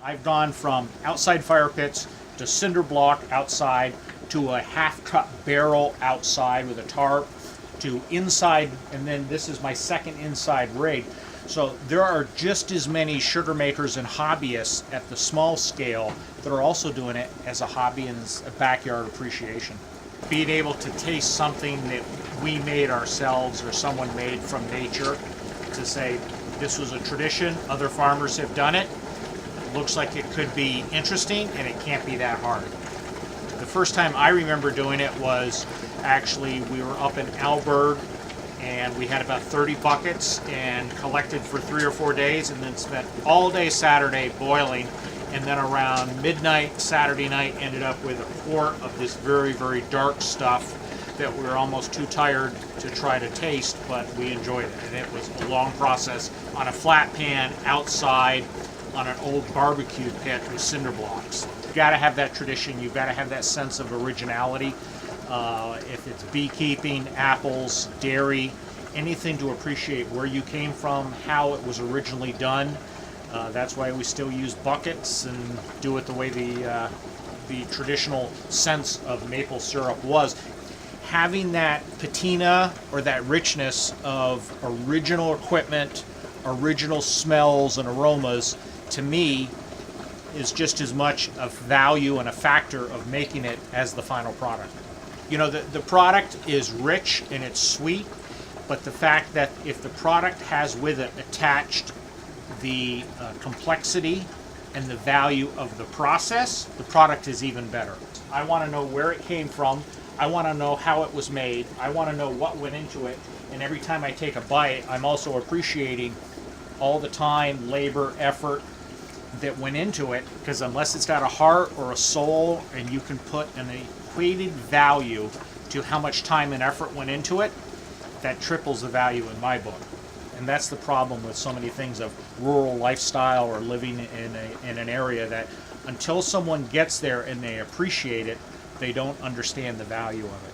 I've gone from outside fire pits to cinder block outside to a half-cut barrel outside with a tarp to inside, and then this is my second inside rig. So there are just as many sugar makers and hobbyists at the small scale that are also doing it as a hobby and as a backyard appreciation. Being able to taste something that we made ourselves or someone made from nature, to say this was a tradition, other farmers have done it, looks like it could be interesting and it can't be that hard. The first time I remember doing it was actually we were up in Alberg and we had about 30 buckets and collected for 3 or 4 days and then spent all day Saturday boiling, and then around midnight Saturday night ended up with a quart of this very, very dark stuff that we were almost too tired to try to taste, but we enjoyed it. And it was a long process on a flat pan outside on an old barbecue pit with cinder blocks. You've got to have that tradition, you've got to have that sense of originality. If it's beekeeping, apples, dairy, anything to appreciate where you came from, how it was originally done. That's why we still use buckets and do it the way the traditional sense of maple syrup was. Having that patina or that richness of original equipment, original smells and aromas, to me, is just as much a value and a factor of making it as the final product. You know, the product is rich and it's sweet, but the fact that if the product has with it attached the complexity and the value of the process, the product is even better. I want to know where it came from. I want to know how it was made. I want to know what went into it. And every time I take a bite, I'm also appreciating all the time, labor, effort that went into it, because unless it's got a heart or a soul and you can put an equated value to how much time and effort went into it, that triples the value in my book. And that's the problem with so many things of rural lifestyle or living in an area, that until someone gets there and they appreciate it, they don't understand the value of it.